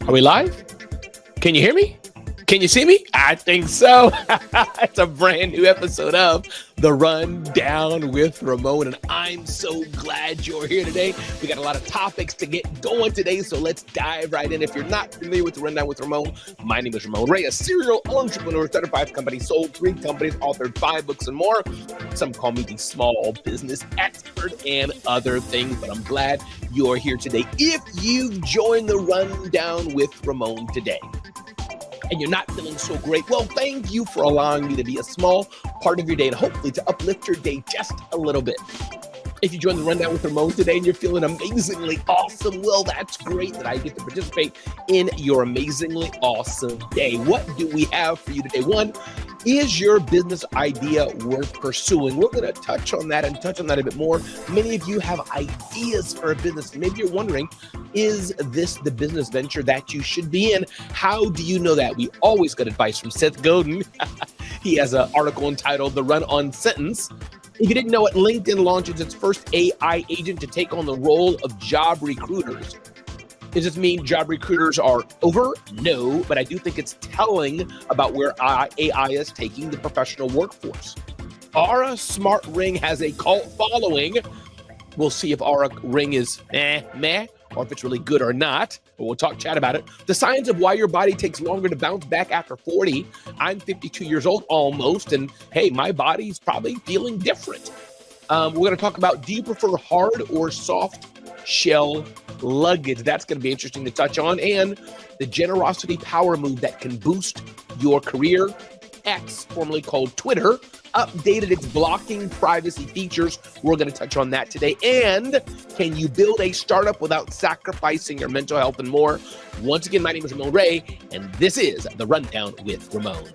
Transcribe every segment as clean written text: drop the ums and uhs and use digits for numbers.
Are we live? Can you hear me? Can you see me? I think so. It's a brand new episode of The Rundown with Ramon, and I'm so glad you're here today. We got a lot of topics to get going today, so let's dive right in. If you're not familiar with The Rundown with Ramon, my name is Ramon Ray, a serial entrepreneur, started 5 companies, sold 3 companies, authored 5 books and more. Some call me the small business expert and other things, but I'm glad you're here today. If you've joined The Rundown with Ramon today, and you're not feeling so great, well, thank you for allowing me to be a small part of your day and hopefully to uplift your day just a little bit. If you joined the Rundown with Ramon today and you're feeling amazingly awesome, well, that's great that I get to participate in your amazingly awesome day. What do we have for you today? One, is your business idea worth pursuing? We're going to touch on that and touch on that a bit more. Many of you have ideas for a business. Maybe you're wondering, is this the business venture that you should be in? How do you know that? We always get advice from Seth Godin. He has an article entitled The Run-On Sentence. If you didn't know it, LinkedIn launches its first AI agent to take on the role of job recruiters. Does this mean job recruiters are over? No, but I do think it's telling about where AI is taking the professional workforce. Aura Smart Ring has a cult following. We'll see if Aura Ring is meh, or if it's really good or not. But we'll chat about it. The science of why your body takes longer to bounce back after 40. I'm 52 years old almost, and hey, my body's probably feeling different. We're going to talk about, do you prefer hard or soft shell luggage? That's going to be interesting to touch on. And the generosity power move that can boost your career. X, formerly called Twitter, updated its blocking privacy features. We're going to touch on that today. And can you build a startup without sacrificing your mental health and more? Once again, my name is Ramon Ray, and this is The Rundown with Ramon.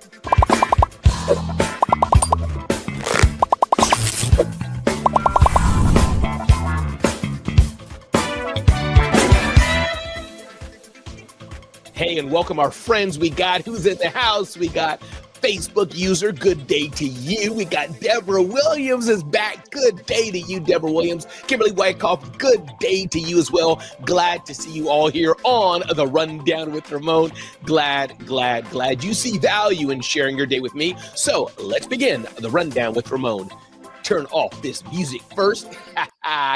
Hey, and welcome our friends. We got who's in the house. We got Facebook user, good day to you. We got Deborah Williams is back. Good day to you, Deborah Williams. Kimberly Wyckoff, good day to you as well. Glad to see you all here on The Rundown with Ramon. Glad you see value in sharing your day with me. So let's begin The Rundown with Ramon. Turn off this music first.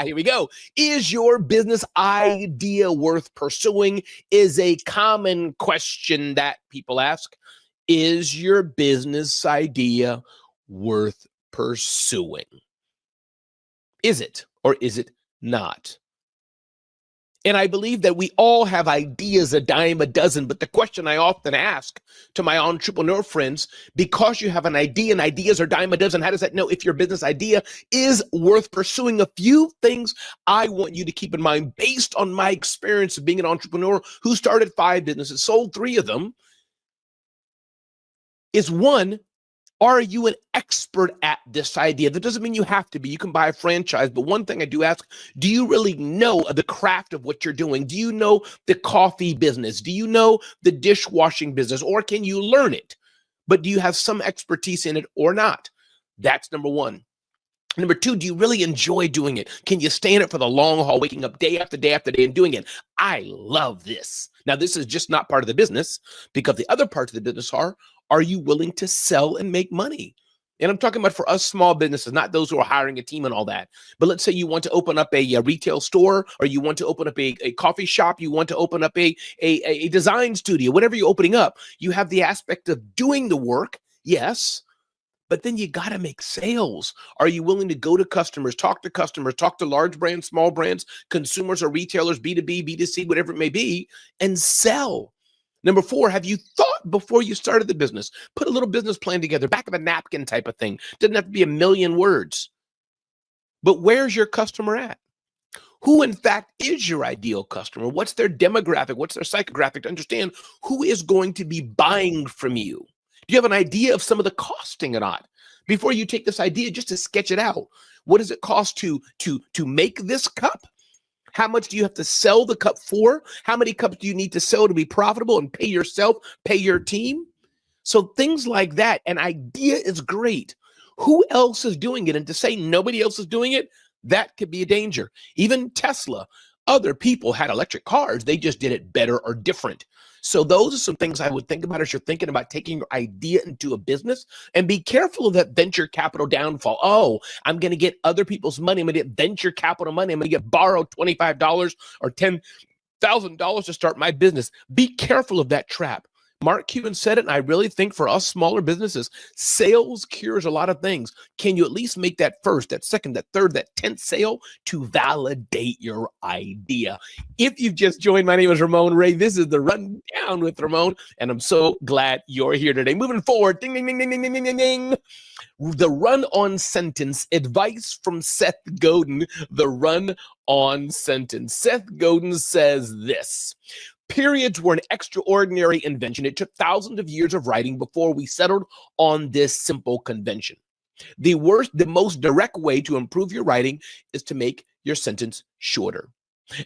Here we go. Is your business idea worth pursuing? Is a common question that people ask. Is your business idea worth pursuing? Is it or is it not? And I believe that we all have ideas a dime a dozen, but the question I often ask to my entrepreneur friends, because you have an idea and ideas are dime a dozen, how does that know if your business idea is worth pursuing? A few things I want you to keep in mind based on my experience of being an entrepreneur who started 5 businesses, sold 3 of them, is one, are you an expert at this idea? That doesn't mean you have to be. You can buy a franchise. But one thing I do ask, do you really know the craft of what you're doing? Do you know the coffee business? Do you know the dishwashing business? Or can you learn it? But do you have some expertise in it or not? That's number one. Number 2, do you really enjoy doing it? Can you stay in it for the long haul, waking up day after day after day and doing it? I love this. Now, this is just not part of the business, because the other parts of the business are you willing to sell and make money? And I'm talking about for us small businesses, not those who are hiring a team and all that. But let's say you want to open up a retail store, or you want to open up a coffee shop, you want to open up a design studio, whatever you're opening up. You have the aspect of doing the work, yes, but then you got to make sales. Are you willing to go to customers, talk to large brands, small brands, consumers or retailers, B2B, B2C, whatever it may be, and sell? Number 4, have you thought before you started the business? Put a little business plan together, back of a napkin type of thing. Doesn't have to be a million words. But where's your customer at? Who, in fact, is your ideal customer? What's their demographic? What's their psychographic to understand who is going to be buying from you? Do you have an idea of some of the costing or not? Before you take this idea, just to sketch it out. What does it cost to make this cup? How much do you have to sell the cup for? How many cups do you need to sell to be profitable and pay yourself, pay your team? So things like that. An idea is great. Who else is doing it? And to say nobody else is doing it, that could be a danger. Even Tesla, Other people had electric cars. They just did it better or different. So those are some things I would think about as you're thinking about taking your idea into a business, and be careful of that venture capital downfall. Oh, I'm going to get other people's money. I'm going to get venture capital money. I'm going to get borrowed $25 or $10,000 to start my business. Be careful of that trap. Mark Cuban said it, and I really think for us smaller businesses, sales cures a lot of things. Can you at least make that first, that second, that third, that 10th sale to validate your idea? If you've just joined, my name is Ramon Ray. This is the Rundown with Ramon, and I'm so glad you're here today. Moving forward, ding, ding, ding, ding, ding, ding, ding, ding. The run-on sentence, advice from Seth Godin, the run-on sentence. Seth Godin says this: periods were an extraordinary invention. It took thousands of years of writing before we settled on this simple convention. The most direct way to improve your writing is to make your sentence shorter.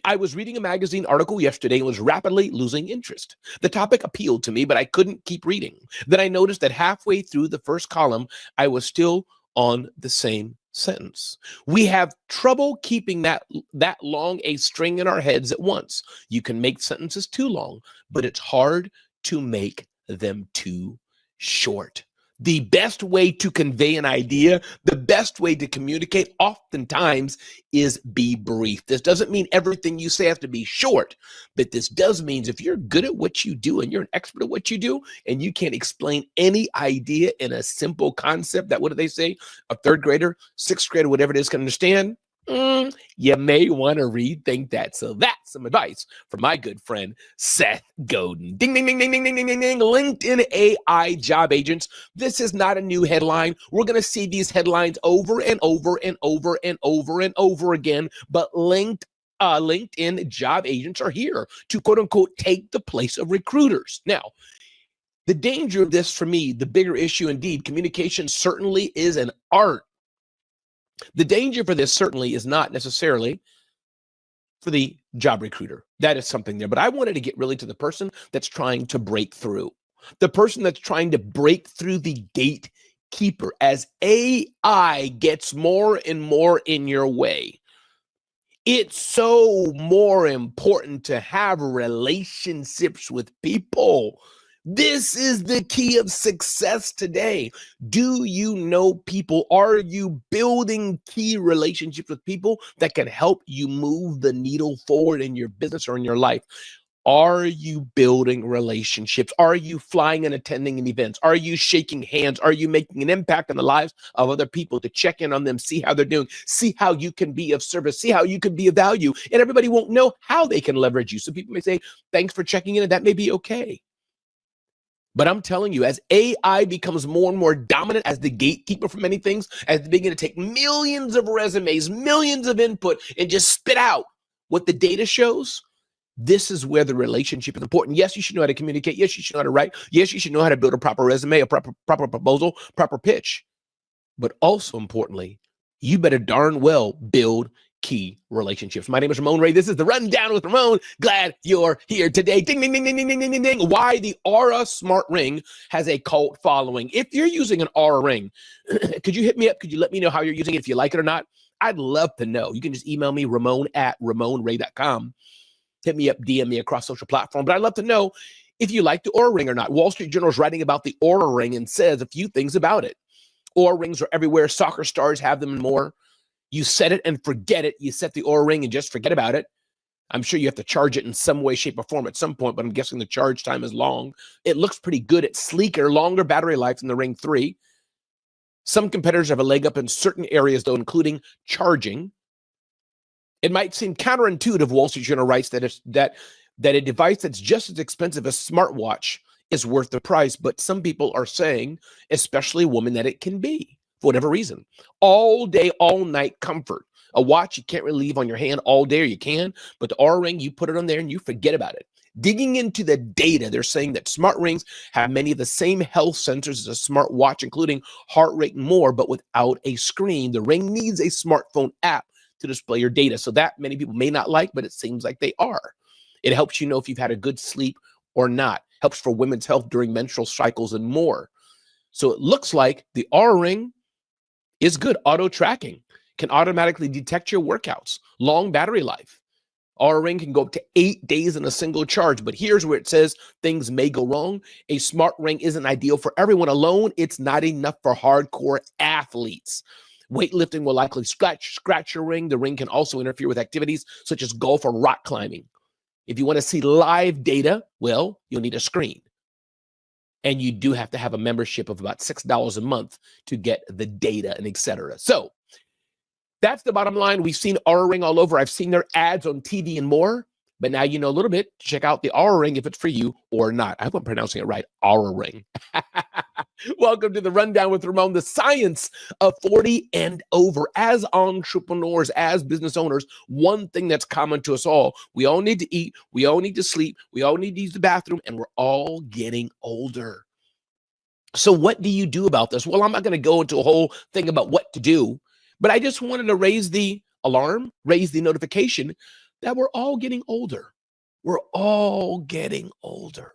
I was reading a magazine article yesterday and was rapidly losing interest. The topic appealed to me, but I couldn't keep reading. Then I noticed that halfway through the first column, I was still on the same sentence. We have trouble keeping that long a string in our heads at once. You can make sentences too long, but it's hard to make them too short. The best way to convey an idea, the best way to communicate oftentimes is be brief. This doesn't mean everything you say has to be short, but this does mean if you're good at what you do and you're an expert at what you do and you can explain any idea in a simple concept that, what do they say, a third grader, sixth grader, whatever it is, can understand, you may want to rethink that. So that's some advice from my good friend, Seth Godin. Ding, ding, ding, ding, ding, ding, ding, ding, ding. LinkedIn AI job agents. This is not a new headline. We're going to see these headlines over and over and over and over and over again. But LinkedIn job agents are here to, quote unquote, take the place of recruiters. Now, the danger of this, for me, the bigger issue indeed, communication certainly is an art. The danger for this certainly is not necessarily for the job recruiter. That is something there. But I wanted to get really to the person that's trying to break through, the person that's trying to break through the gatekeeper as AI gets more and more in your way. It's so more important to have relationships with people. This is the key of success today. Do you know people? Are you building key relationships with people that can help you move the needle forward in your business or in your life? Are you building relationships? Are you flying and attending in events? Are you shaking hands? Are you making an impact on the lives of other people to check in on them, see how they're doing, see how you can be of service, see how you can be of value? And everybody won't know how they can leverage you. So people may say, thanks for checking in, and that may be okay. But I'm telling you, as AI becomes more and more dominant as the gatekeeper for many things, as they begin to take millions of resumes, millions of input, and just spit out what the data shows, this is where the relationship is important. Yes, you should know how to communicate. Yes, you should know how to write. Yes, you should know how to build a proper resume, a proper proposal, proper pitch. But also importantly, you better darn well build key relationships. My name is Ramon Ray. This is the Rundown with Ramon. Glad you're here today. Ding, ding, ding, ding, ding, ding, ding, ding. Why the Aura Smart Ring has a cult following. If you're using an Aura ring, could you hit me up? Could you let me know how you're using it, if you like it or not? I'd love to know. You can just email me, ramon@ramonray.com. Hit me up, DM me across social platform. But I'd love to know if you like the Aura ring or not. Wall Street Journal is writing about the Aura ring and says a few things about it. Aura rings are everywhere. Soccer stars have them and more. You set it and forget it. You set the Aura ring and just forget about it. I'm sure you have to charge it in some way, shape, or form at some point, but I'm guessing the charge time is long. It looks pretty good. It's sleeker, longer battery life than the Ring 3. Some competitors have a leg up in certain areas, though, including charging. It might seem counterintuitive, Wall Street Journal writes, that a device that's just as expensive as a smartwatch is worth the price, but some people are saying, especially women, that it can be. For whatever reason, all day, all night comfort. A watch you can't really leave on your hand all day, or you can, but the Aura ring, you put it on there and you forget about it. Digging into the data, they're saying that smart rings have many of the same health sensors as a smart watch, including heart rate and more, but without a screen. The ring needs a smartphone app to display your data. So that many people may not like, but it seems like they are. It helps you know if you've had a good sleep or not. Helps for women's health during menstrual cycles and more. So it looks like the Aura ring is good. Auto tracking can automatically detect your workouts, long battery life. Oura Ring can go up to 8 days in a single charge, but here's where it says things may go wrong. A smart ring isn't ideal for everyone alone. It's not enough for hardcore athletes. Weightlifting will likely scratch your ring. The ring can also interfere with activities such as golf or rock climbing. If you want to see live data, well, you'll need a screen. And you do have to have a membership of about $6 a month to get the data and etc. So that's the bottom line. We've seen Oura Ring all over. I've seen their ads on TV and more. But now you know a little bit. Check out the Oura Ring if it's for you or not. I hope I'm pronouncing it right. Oura Ring. Welcome to the Rundown with Ramon, the science of 40 and over. As entrepreneurs, as business owners, one thing that's common to us all, we all need to eat, we all need to sleep, we all need to use the bathroom, and we're all getting older. So what do you do about this? Well, I'm not going to go into a whole thing about what to do, but I just wanted to raise the alarm, raise the notification that we're all getting older. We're all getting older.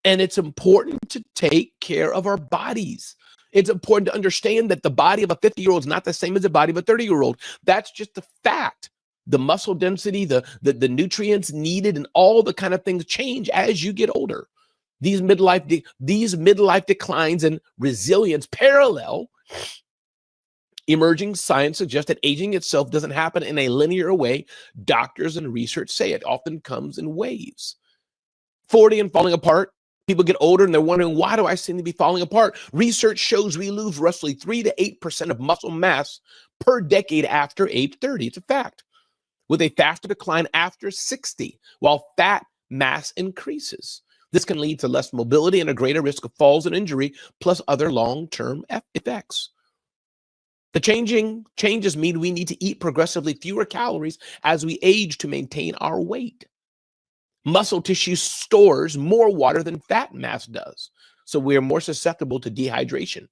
And it's important to take care of our bodies. It's important to understand that the body of a 50-year-old is not the same as the body of a 30-year-old. That's just a fact. The muscle density, the nutrients needed, and all the kind of things change as you get older. These midlife declines and resilience parallel. Emerging science suggests that aging itself doesn't happen in a linear way. Doctors and research say it often comes in waves. 40 and falling apart. People get older and they're wondering, why do I seem to be falling apart? Research shows we lose roughly 3 to 8% of muscle mass per decade after age 30. It's a fact. With a faster decline after 60, while fat mass increases. This can lead to less mobility and a greater risk of falls and injury, plus other long-term effects. The changes mean we need to eat progressively fewer calories as we age to maintain our weight. Muscle tissue stores more water than fat mass does, so we are more susceptible to dehydration.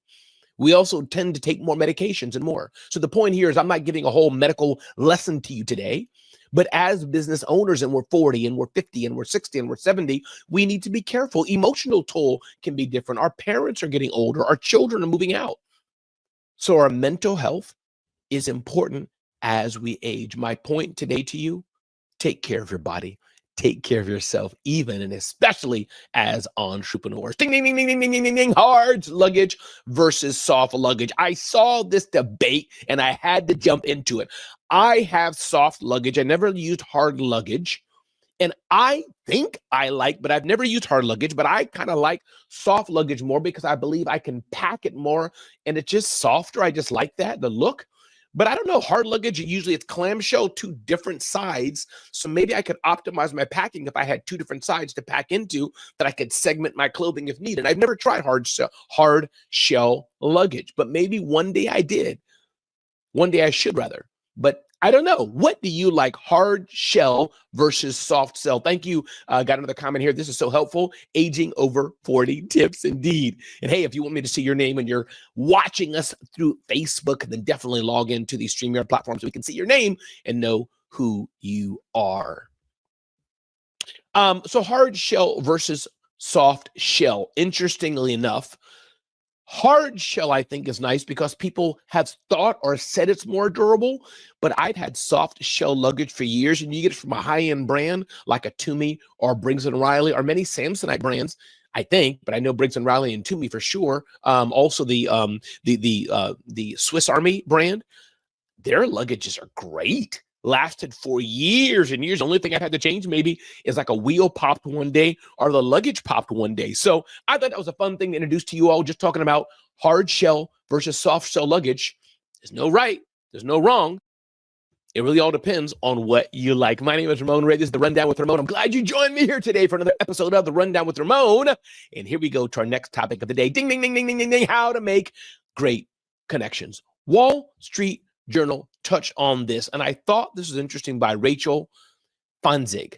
We also tend to take more medications and more. So the point here is I'm not giving a whole medical lesson to you today, but as business owners, and we're 40 and we're 50 and we're 60 and we're 70, we need to be careful. Emotional toll can be different. Our parents are getting older. Our children are moving out. So our mental health is important as we age. My point today to you, take care of your body. Take care of yourself, even and especially as entrepreneurs. Ding, ding, ding, ding, ding, ding, ding, ding. Hard luggage versus soft luggage. I saw this debate and I had to jump into it. I have soft luggage. I never used hard luggage. And I think I like, but I've never used hard luggage, but I kind of like soft luggage more because I believe I can pack it more and it's just softer. I just like that, the look. But I don't know, hard luggage, usually it's clamshell, 2 different sides. So maybe I could optimize my packing if I had 2 different sides to pack into, that I could segment my clothing if needed. I've never tried hard shell luggage, but maybe one day I did. One day I should rather. But I don't know. What do you like, hard shell versus soft shell? Thank you. Got another comment here. This is so helpful. Aging over 40 tips indeed. And hey, if you want me to see your name and you're watching us through Facebook, then definitely log into the StreamYard platform so we can see your name and know who you are. So hard shell versus soft shell. Interestingly enough, hard shell, I think, is nice because people have thought or said it's more durable, but I've had soft shell luggage for years, and you get it from a high-end brand like a Tumi or Briggs & Riley or many Samsonite brands, I think, but I know Briggs & Riley and Tumi for sure. Also the Swiss Army brand, their luggages are great. Lasted for years and years. The only thing I've had to change maybe is like a wheel popped one day or the luggage popped one day. So I thought that was a fun thing to introduce to you all, just talking about hard shell versus soft shell luggage. There's no right, there's no wrong. It really all depends on what you like. My name is Ramon Ray. This is the Rundown with Ramon. I'm glad you joined me here today for another episode of the Rundown with Ramon. And here we go to our next topic of the day. Ding, ding, ding, ding, ding, ding, ding. How to make great connections. Wall Street Journal touch on this, and I thought this was interesting, by Rachel Fonzig.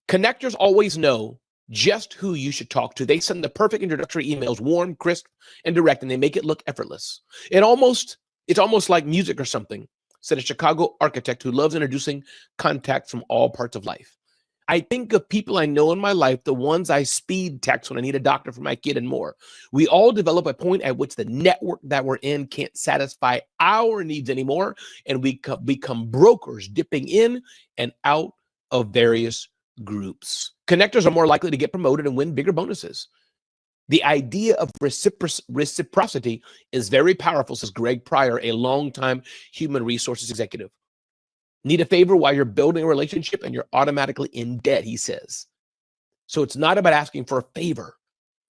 Connectors always know just who you should talk to. They send the perfect introductory emails, warm, crisp, and direct, and they make it look effortless. It's almost like music or something, said a Chicago architect who loves introducing contacts from all parts of life. I think of people I know in my life, the ones I speed text when I need a doctor for my kid and more. We all develop a point at which the network that we're in can't satisfy our needs anymore, and we become brokers dipping in and out of various groups. Connectors are more likely to get promoted and win bigger bonuses. The idea of reciprocity is very powerful, says Greg Pryor, a longtime human resources executive. Need a favor while you're building a relationship and you're automatically in debt, he says. So it's not about asking for a favor.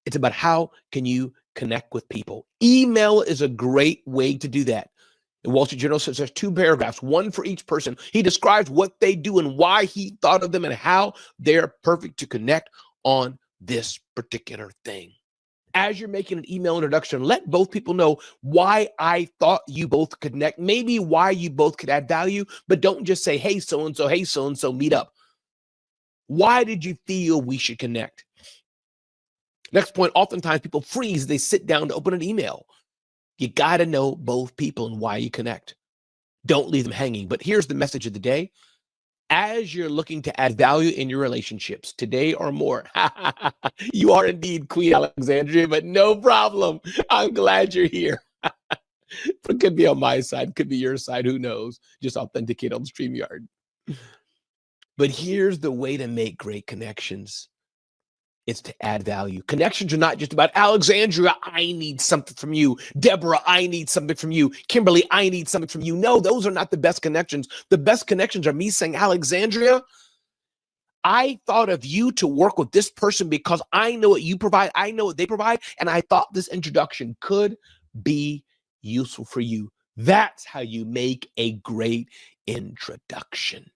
It's about how can you connect with people. Email is a great way to do that. The Wall Street Journal says there's 2 paragraphs, one for each person. He describes what they do and why he thought of them and how they're perfect to connect on this particular thing. As you're making an email introduction, let both people know why I thought you both could connect, maybe why you both could add value, but don't just say, hey, so-and-so, meet up. Why did you feel we should connect? Next point, oftentimes people freeze. They sit down to open an email. You got to know both people and why you connect. Don't leave them hanging. But here's the message of the day. As you're looking to add value in your relationships today or more, you are indeed Queen Alexandria, but no problem. I'm glad you're here. It could be on my side, could be your side, who knows? Just authenticate on StreamYard. But here's the way to make great connections. It's to add value. Connections are not just about Alexandria, I need something from you. Deborah, I need something from you. Kimberly, I need something from you. No, those are not the best connections. The best connections are me saying, Alexandria, I thought of you to work with this person because I know what you provide. I know what they provide. And I thought this introduction could be useful for you. That's how you make a great introduction.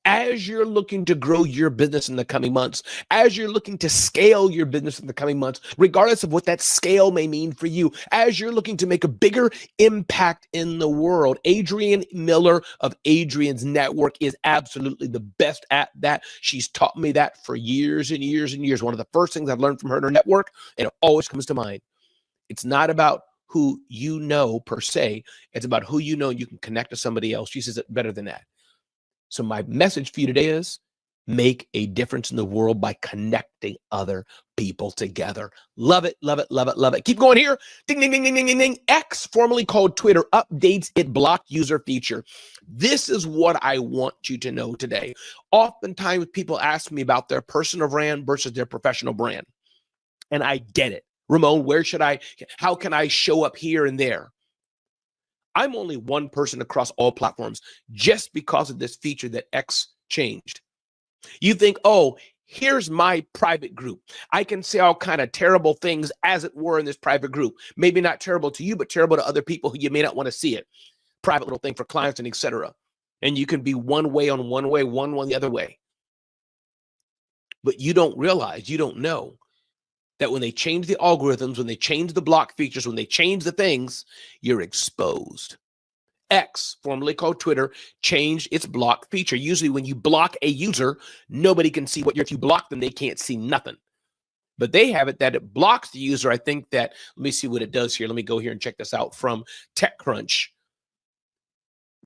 As you're looking to grow your business in the coming months, as you're looking to scale your business in the coming months, regardless of what that scale may mean for you, as you're looking to make a bigger impact in the world, Adrienne Miller of Adrienne's Network is absolutely the best at that. She's taught me that for years and years and years. One of the first things I've learned from her in her network, and it always comes to mind, it's not about who you know per se, it's about who you know and you can connect to somebody else. She says it better than that. So my message for you today is make a difference in the world by connecting other people together. Love it, love it, love it, love it. Keep going here. Ding, ding, ding, ding, ding, ding, ding. X, formerly called Twitter, updates its blocked user feature. This is what I want you to know today. Oftentimes people ask me about their personal brand versus their professional brand. And I get it. Ramon, how can I show up here and there? I'm only one person across all platforms just because of this feature that X changed. You think, oh, here's my private group. I can say all kind of terrible things, as it were, in this private group. Maybe not terrible to you, but terrible to other people who you may not want to see it. Private little thing for clients and etc. And you can be one way on one way, one the other way. But you don't realize, you don't know that when they change the algorithms, when they change the block features, when they change the things, you're exposed. X, formerly called Twitter, changed its block feature. Usually when you block a user, nobody can see if you block them, they can't see nothing. But they have it that it blocks the user. I think that, let me see what it does here. Let me go here and check this out from TechCrunch.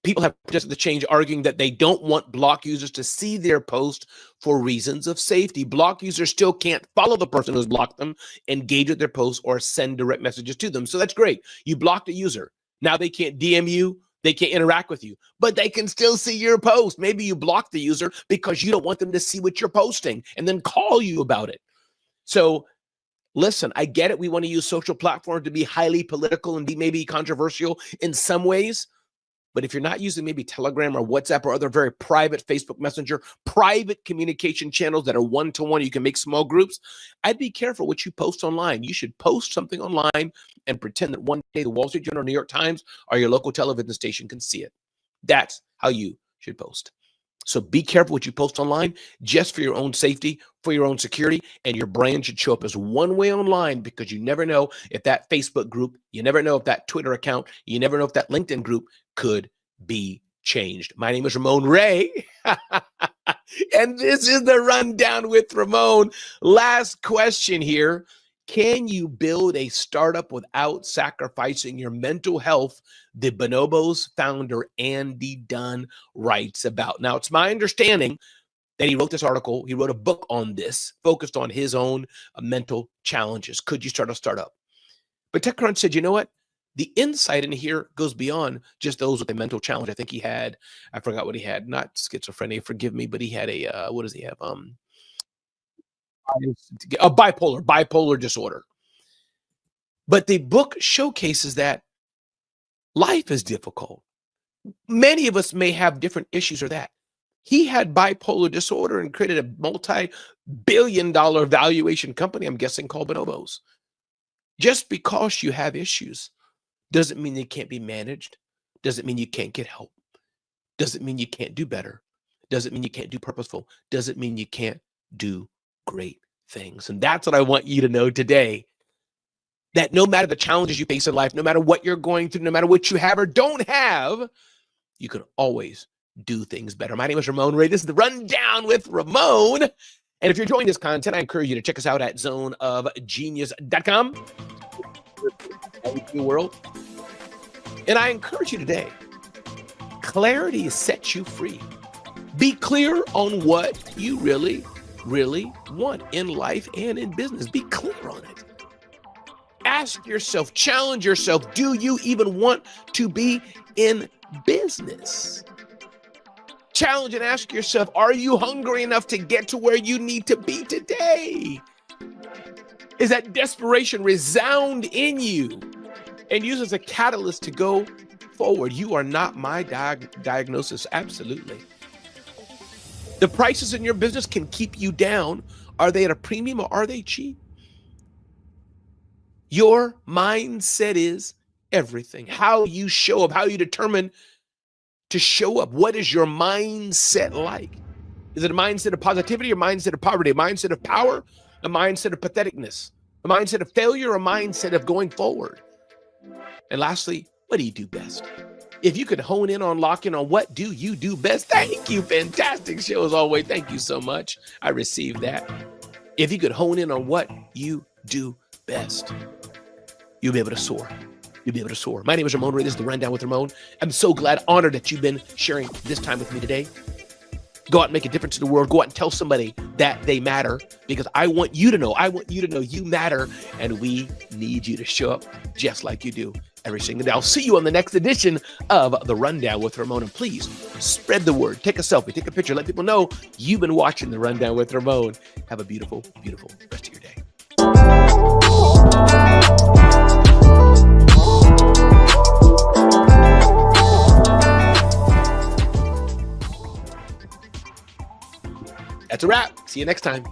People have just the change, arguing that they don't want block users to see their post for reasons of safety. Block users still can't follow the person who's blocked them, engage with their posts, or send direct messages to them. So that's great. You blocked a user. Now they can't DM you. They can't interact with you, but they can still see your post. Maybe you blocked the user because you don't want them to see what you're posting and then call you about it. So listen, I get it. We want to use social platforms to be highly political and be maybe controversial in some ways. But if you're not using maybe Telegram or WhatsApp or other very private Facebook Messenger, private communication channels that are one-to-one, you can make small groups, I'd be careful what you post online. You should post something online and pretend that one day the Wall Street Journal or New York Times or your local television station can see it. That's how you should post. So be careful what you post online, just for your own safety, for your own security, and your brand should show up as one way online, because you never know if that Facebook group, you never know if that Twitter account, you never know if that LinkedIn group could be changed. My name is Ramon Ray, and this is the Rundown with Ramon. Last question here. Can you build a startup without sacrificing your mental health? The Bonobos founder Andy Dunn writes about. Now, it's my understanding that he wrote this article. He wrote a book on this, focused on his own mental challenges. Could you start a startup? But TechCrunch said, you know what? The insight in here goes beyond just those with a mental challenge. I think he had, I forgot what he had, not schizophrenia, forgive me, but he had a, what does he have? A bipolar disorder. But the book showcases that life is difficult. Many of us may have different issues or that. He had bipolar disorder and created a multi-billion-dollar valuation company, I'm guessing, called Bonobos. Just because you have issues doesn't mean they can't be managed, doesn't mean you can't get help, doesn't mean you can't do better, doesn't mean you can't do purposeful, doesn't mean you can't do great things. And that's what I want you to know today, that no matter the challenges you face in life, no matter what you're going through, no matter what you have or don't have, you can always do things better. My name is Ramon Ray. This is the Rundown with Ramon. And if you're enjoying this content, I encourage you to check us out at zoneofgenius.com. World. And I encourage you today, clarity sets you free. Be clear on what you really, really want in life and in business. Be clear on it. Ask yourself, challenge yourself, do you even want to be in business? Challenge and ask yourself, are you hungry enough to get to where you need to be today? Is that desperation resound in you and use as a catalyst to go forward? You are not my diagnosis. Absolutely. The prices in your business can keep you down. Are they at a premium or are they cheap? Your mindset is everything. How you show up, how you determine to show up. What is your mindset like? Is it a mindset of positivity or mindset of poverty? A mindset of power? A mindset of patheticness? A mindset of failure? A mindset of going forward? And lastly, what do you do best? If you could hone in on, lock in on what do you do best? Thank you. Fantastic show as always. Thank you so much. I received that. If you could hone in on what you do best, you'll be able to soar. You'll be able to soar. My name is Ramon Ray. This is the Rundown with Ramon. I'm so glad, honored that you've been sharing this time with me today. Go out and make a difference in the world. Go out and tell somebody that they matter, because I want you to know you matter, and we need you to show up just like you do every single day. I'll see you on the next edition of the Rundown with Ramon. And please spread the word. Take a selfie, take a picture, let people know you've been watching the Rundown with Ramon. Have a beautiful, beautiful rest of your day. That's a wrap. See you next time.